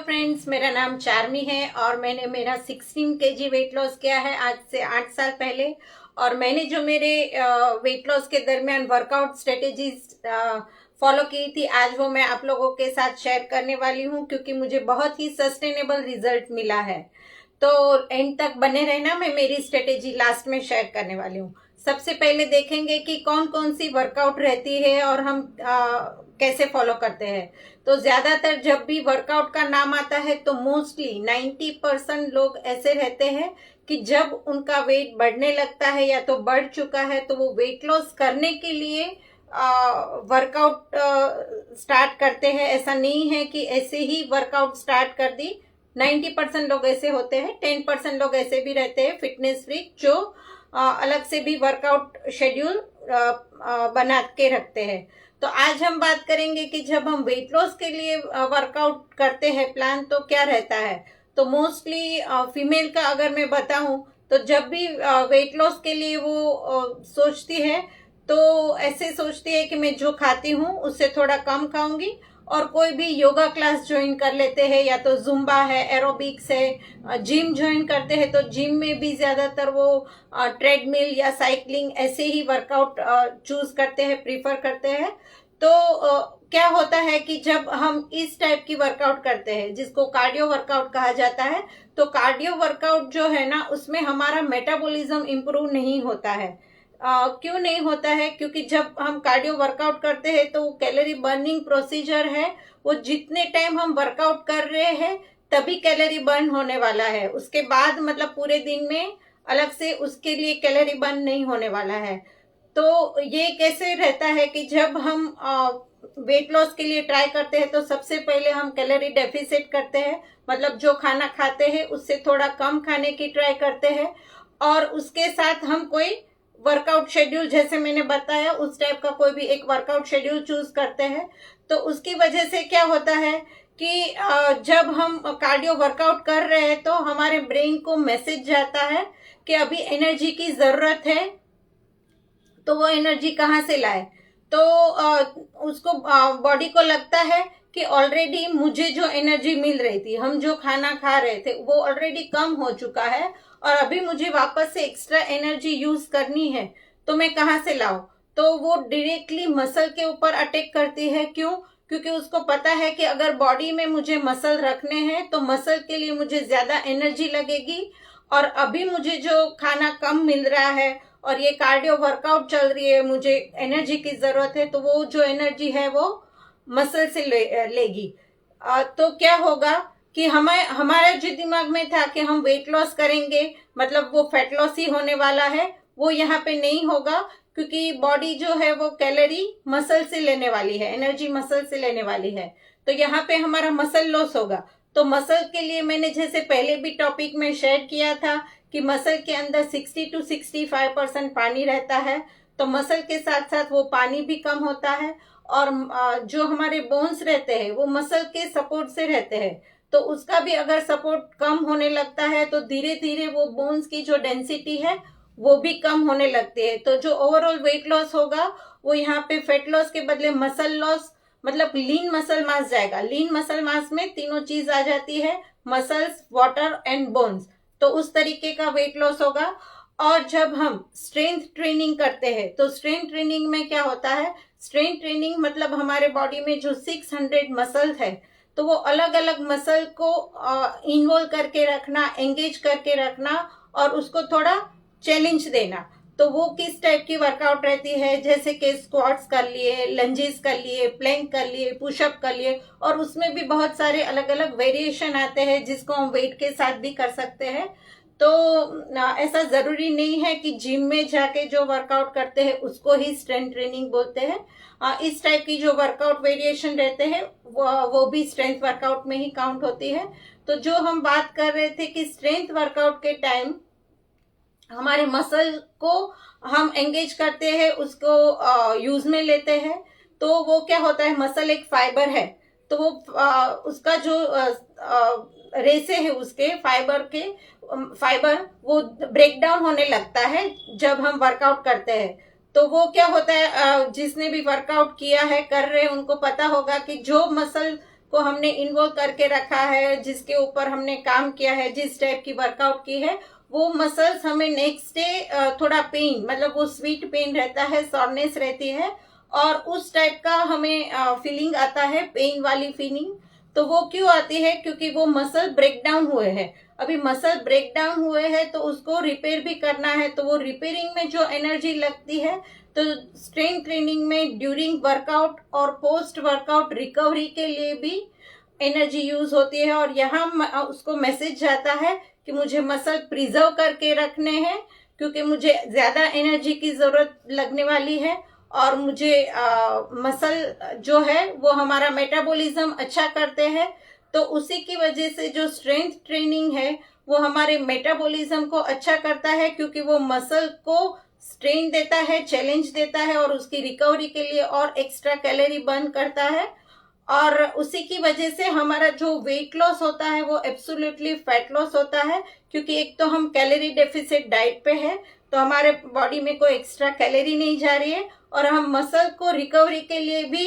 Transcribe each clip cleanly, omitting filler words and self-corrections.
Friends, मेरा नाम चार्मी है और मैंने मेरा 16 केजी वेट लॉस किया है आज से 8 साल पहले। और मैंने जो मेरे वेट लॉस के दरमियान वर्कआउट स्ट्रेटेजीज फॉलो की थी, आज वो मैं आप लोगों के साथ शेयर करने वाली हूँ क्योंकि मुझे बहुत ही सस्टेनेबल रिजल्ट मिला है। तो एंड तक बने रहना, मैं मेरी स्ट्रेटेजी लास्ट में शेयर करने वाली हूँ। सबसे पहले देखेंगे कि कौन कौन सी वर्कआउट रहती है और हम कैसे फॉलो करते हैं। तो ज्यादातर जब भी वर्कआउट का नाम आता है तो मोस्टली 90% लोग ऐसे रहते हैं कि जब उनका वेट बढ़ने लगता है या तो बढ़ चुका है तो वो वेट लॉस करने के लिए वर्कआउट स्टार्ट करते हैं। ऐसा नहीं है कि ऐसे ही वर्कआउट स्टार्ट कर दी। 90% लोग ऐसे होते हैं, 10% लोग ऐसे भी रहते हैं फिटनेस फ्रीक जो अलग से भी वर्कआउट शेड्यूल बना के रखते हैं। तो आज हम बात करेंगे कि जब हम वेट लॉस के लिए वर्कआउट करते हैं प्लान तो क्या रहता है। तो मोस्टली फीमेल का अगर मैं बताऊं तो जब भी वेट लॉस के लिए वो सोचती है तो ऐसे सोचती है कि मैं जो खाती हूँ उससे थोड़ा कम खाऊंगी और कोई भी योगा क्लास ज्वाइन कर लेते हैं, या तो जुम्बा है, एरोबिक्स है, जिम ज्वाइन करते हैं। तो जिम में भी ज्यादातर वो ट्रेडमिल या साइकिलिंग ऐसे ही वर्कआउट चूज करते हैं, प्रीफर करते हैं। तो क्या होता है कि जब हम इस टाइप की वर्कआउट करते हैं जिसको कार्डियो वर्कआउट कहा जाता है, तो कार्डियो वर्कआउट जो है ना उसमें हमारा मेटाबॉलिज्म इंप्रूव नहीं होता है। क्यों नहीं होता है? क्योंकि जब हम कार्डियो वर्कआउट करते हैं तो कैलोरी बर्निंग प्रोसीजर है, वो जितने टाइम हम वर्कआउट कर रहे हैं तभी कैलोरी बर्न होने वाला है। उसके बाद मतलब पूरे दिन में अलग से उसके लिए कैलोरी बर्न नहीं होने वाला है। तो ये कैसे रहता है कि जब हम वेट लॉस के लिए ट्राई करते हैं तो सबसे पहले हम कैलोरी डेफिसिट करते हैं, मतलब जो खाना खाते हैं उससे थोड़ा कम खाने की ट्राई करते हैं और उसके साथ हम कोई वर्कआउट शेड्यूल, जैसे मैंने बताया उस टाइप का कोई भी एक वर्कआउट शेड्यूल चूज करते हैं। तो उसकी वजह से क्या होता है कि जब हम कार्डियो वर्कआउट कर रहे हैं तो हमारे ब्रेन को मैसेज जाता है कि अभी एनर्जी की जरूरत है, तो वो एनर्जी कहाँ से लाए। तो उसको बॉडी को लगता है कि ऑलरेडी मुझे जो एनर्जी मिल रही थी, हम जो खाना खा रहे थे वो ऑलरेडी कम हो चुका है और अभी मुझे वापस से एक्स्ट्रा एनर्जी यूज करनी है, तो मैं कहाँ से लाऊं। तो वो डायरेक्टली मसल के ऊपर अटैक करती है। क्यों? क्योंकि उसको पता है कि अगर बॉडी में मुझे मसल रखने हैं तो मसल के लिए मुझे ज्यादा एनर्जी लगेगी और अभी मुझे जो खाना कम मिल रहा है और ये कार्डियो वर्कआउट चल रही है, मुझे एनर्जी की जरूरत है, तो वो जो एनर्जी है वो मसल से लेगी। तो क्या होगा कि हमारा जो दिमाग में था कि हम वेट लॉस करेंगे मतलब वो फैट लॉस ही होने वाला है, वो यहाँ पे नहीं होगा क्योंकि बॉडी जो है वो कैलोरी मसल से लेने वाली है, एनर्जी मसल से लेने वाली है। तो यहाँ पे हमारा मसल लॉस होगा। तो मसल के लिए मैंने जैसे पहले भी टॉपिक में शेयर किया था कि मसल के अंदर 60 to 65% पानी रहता है, तो मसल के साथ साथ वो पानी भी कम होता है और जो हमारे बोन्स रहते हैं वो मसल के सपोर्ट से रहते हैं। तो उसका भी अगर सपोर्ट कम होने लगता है तो धीरे धीरे वो बोन्स की जो डेंसिटी है वो भी कम होने लगती है। तो जो ओवरऑल वेट लॉस होगा वो यहाँ पे फैट लॉस के बदले मसल लॉस, मतलब लीन मसल मास जाएगा। लीन मसल मास में तीनों चीज आ जाती है, मसल्स, वाटर एंड बोन्स। तो उस तरीके का वेट लॉस होगा। और जब हम स्ट्रेंथ ट्रेनिंग करते हैं तो स्ट्रेंथ ट्रेनिंग में क्या होता है, स्ट्रेंथ ट्रेनिंग मतलब हमारे बॉडी में जो 600 मसल है तो वो अलग अलग मसल को इन्वॉल्व करके रखना, एंगेज करके रखना और उसको थोड़ा चैलेंज देना। तो वो किस टाइप की वर्कआउट रहती है, जैसे कि स्क्वाट्स कर लिए, लंजेस कर लिए, प्लैंक कर लिए, पुशअप कर लिए, और उसमें भी बहुत सारे अलग अलग वेरिएशन आते हैं जिसको हम वेट के साथ भी कर सकते हैं। तो ऐसा जरूरी नहीं है कि जिम में जाके जो वर्कआउट करते हैं उसको ही स्ट्रेंथ ट्रेनिंग बोलते हैं। इस टाइप की जो वर्कआउट वेरिएशन रहते हैं वो भी स्ट्रेंथ वर्कआउट में ही काउंट होती है। तो जो हम बात कर रहे थे कि स्ट्रेंथ वर्कआउट के टाइम हमारे मसल को हम एंगेज करते हैं, उसको यूज में लेते हैं। तो वो क्या होता है, मसल एक फाइबर है, तो वो उसका जो रेसे है उसके फाइबर वो ब्रेक डाउन होने लगता है जब हम वर्कआउट करते हैं। तो वो क्या होता है, जिसने भी वर्कआउट किया है, कर रहे हैं, उनको पता होगा कि जो मसल को हमने इन्वॉल्व करके रखा है, जिसके ऊपर हमने काम किया है, जिस टाइप की वर्कआउट की है, वो मसल्स हमें नेक्स्ट डे थोड़ा पेन, मतलब वो स्वीट पेन रहता है, सॉरनेस रहती है, और उस टाइप का हमें फीलिंग आता है, पेन वाली फीलिंग। तो वो क्यों आती है? क्योंकि वो मसल ब्रेक डाउन हुए हैं। अभी मसल ब्रेक डाउन हुए हैं तो उसको रिपेयर भी करना है, तो वो रिपेयरिंग में जो एनर्जी लगती है, तो स्ट्रेंथ ट्रेनिंग में ड्यूरिंग वर्कआउट और पोस्ट वर्कआउट रिकवरी के लिए भी एनर्जी यूज होती है। और यहाँ उसको मैसेज जाता है कि मुझे मसल प्रिजर्व करके रखने हैं, क्योंकि मुझे ज्यादा एनर्जी की जरूरत लगने वाली है, और मुझे मसल जो है वो हमारा मेटाबॉलिज्म अच्छा करते हैं। तो उसी की वजह से जो स्ट्रेंथ ट्रेनिंग है वो हमारे मेटाबॉलिज्म को अच्छा करता है, क्योंकि वो मसल को स्ट्रेन देता है, चैलेंज देता है, और उसकी रिकवरी के लिए और एक्स्ट्रा कैलोरी बर्न करता है। और उसी की वजह से हमारा जो वेट लॉस होता है वो एब्सोल्युटली फैट लॉस होता है, क्योंकि एक तो हम कैलोरी डेफिसिट डाइट पे है, तो हमारे बॉडी में कोई एक्स्ट्रा कैलोरी नहीं जा रही है, और हम मसल को रिकवरी के लिए भी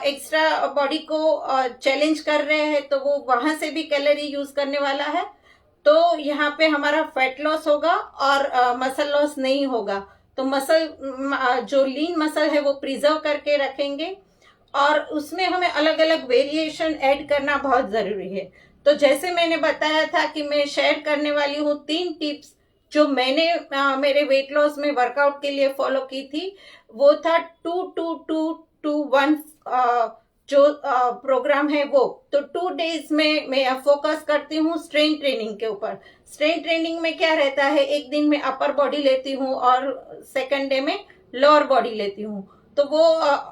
एक्स्ट्रा बॉडी को चैलेंज कर रहे हैं, तो वो वहां से भी कैलोरी यूज करने वाला है। तो यहाँ पे हमारा फैट लॉस होगा और मसल लॉस नहीं होगा। तो मसल जो लीन मसल है वो प्रिजर्व करके रखेंगे, और उसमें हमें अलग अलग वेरिएशन ऐड करना बहुत जरूरी है। तो जैसे मैंने बताया था कि मैं शेयर करने वाली हूँ 3 टिप्स जो मैंने मेरे वेट लॉस में वर्कआउट के लिए फॉलो की थी। वो था 2-2-2-2-1 जो प्रोग्राम है वो। तो 2 डेज में मैं फोकस करती हूँ स्ट्रेंथ ट्रेनिंग के ऊपर। स्ट्रेंथ ट्रेनिंग में क्या रहता है, एक दिन में अपर बॉडी लेती हूँ और सेकंड डे में लोअर बॉडी लेती हूँ। तो वो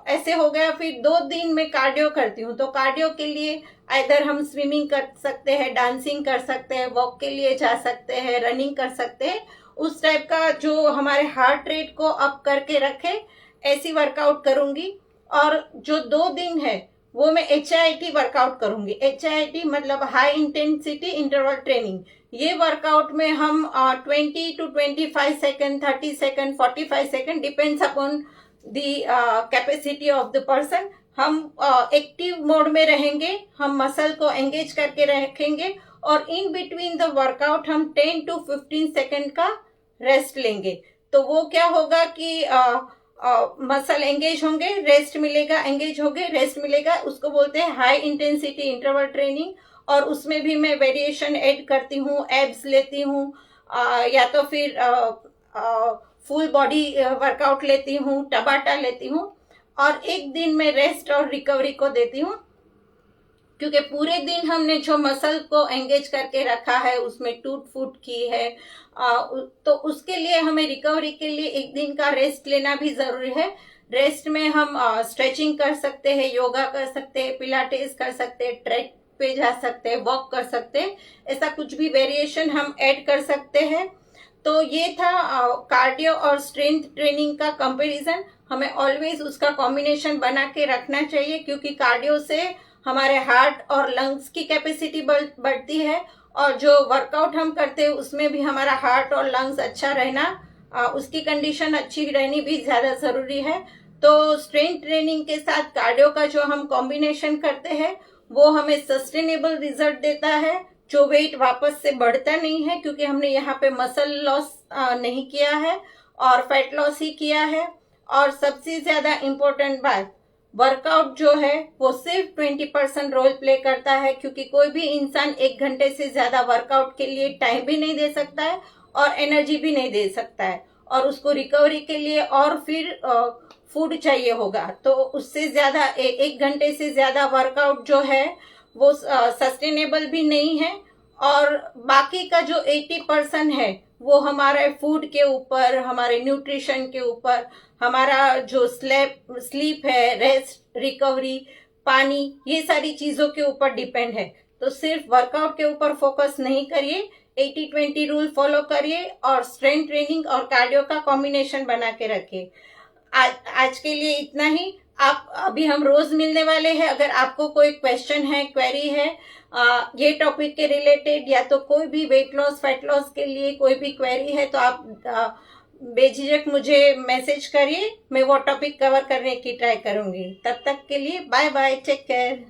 ऐसे हो गया। फिर 2 दिन में कार्डियो करती हूँ। तो कार्डियो के लिए इधर हम स्विमिंग कर सकते हैं, डांसिंग कर सकते हैं, वॉक के लिए जा सकते हैं, रनिंग कर सकते हैं। उस टाइप का जो हमारे हार्ट रेट को अप करके रखे, ऐसी वर्कआउट करूंगी। और जो 2 दिन है वो मैं HIIT वर्कआउट करूंगी। HIIT मतलब हाई इंटेंसिटी इंटरवल ट्रेनिंग। ये वर्कआउट में हम 20 to 25 second, 30 second, 45 second, depends upon the capacity of the person, हम एक्टिव मोड में रहेंगे, हम मसल को एंगेज करके रखेंगे, और इन बिटवीन द वर्कआउट हम 10 to 15 सेकंड का रेस्ट लेंगे। तो वो क्या होगा कि मसल एंगेज होंगे, रेस्ट मिलेगा, एंगेज होंगे, रेस्ट मिलेगा। उसको बोलते हैं हाई इंटेंसिटी इंटरवल ट्रेनिंग। और उसमें भी मैं वेरिएशन ऐड करती हूँ, एब्स लेती हूँ, या तो फिर फुल बॉडी वर्कआउट लेती हूँ, टबाटा लेती हूँ, और एक दिन में रेस्ट और रिकवरी को देती हूँ। क्योंकि पूरे दिन हमने जो मसल को एंगेज करके रखा है, उसमें टूट फूट की है, तो उसके लिए हमें रिकवरी के लिए एक दिन का रेस्ट लेना भी जरूरी है। रेस्ट में हम स्ट्रेचिंग कर सकते हैं, योगा कर सकते हैं, पिलाटेस कर सकते हैं, ट्रेक पे जा सकते हैं, वॉक कर सकते हैं, ऐसा कुछ भी वेरिएशन हम ऐड कर सकते हैं। तो ये था कार्डियो और स्ट्रेंथ ट्रेनिंग का कंपैरिजन। हमें ऑलवेज उसका कॉम्बिनेशन बना के रखना चाहिए, क्योंकि कार्डियो से हमारे हार्ट और लंग्स की कैपेसिटी बढ़ती है, और जो वर्कआउट हम करते हैं उसमें भी हमारा हार्ट और लंग्स अच्छा रहना, उसकी कंडीशन अच्छी रहनी भी ज्यादा जरूरी है। तो स्ट्रेंथ ट्रेनिंग के साथ कार्डियो का जो हम कॉम्बिनेशन करते हैं वो हमें सस्टेनेबल रिजल्ट देता है, जो वेट वापस से बढ़ता नहीं है, क्योंकि हमने यहाँ पे मसल लॉस नहीं किया है और फैट लॉस ही किया है। और सबसे ज्यादा इम्पोर्टेंट बात, वर्कआउट जो है वो सिर्फ 20% रोल प्ले करता है, क्योंकि कोई भी इंसान 1 घंटे से ज्यादा वर्कआउट के लिए टाइम भी नहीं दे सकता है और एनर्जी भी नहीं दे सकता है, और उसको रिकवरी के लिए और फिर फूड चाहिए होगा। तो उससे ज्यादा 1 घंटे से ज्यादा वर्कआउट जो है वो सस्टेनेबल भी नहीं है। और बाकी का जो 80% है वो हमारे फूड के ऊपर, हमारे न्यूट्रिशन के ऊपर, हमारा जो स्लीप है, रेस्ट, रिकवरी, पानी, ये सारी चीजों के ऊपर डिपेंड है। तो सिर्फ वर्कआउट के ऊपर फोकस नहीं करिए, 80-20 रूल फॉलो करिए, और स्ट्रेंथ ट्रेनिंग और कार्डियो का कॉम्बिनेशन बना के रखिए। आज के लिए इतना ही। आप अभी हम रोज मिलने वाले हैं। अगर आपको कोई क्वेश्चन है, क्वेरी है ये टॉपिक के रिलेटेड, या तो कोई भी वेट लॉस, फैट लॉस के लिए कोई भी क्वेरी है, तो आप बेझिझक मुझे मैसेज करिए, मैं वो टॉपिक कवर करने की ट्राई करूंगी। तब तक के लिए बाय बाय, टेक केयर।